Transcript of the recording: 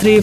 3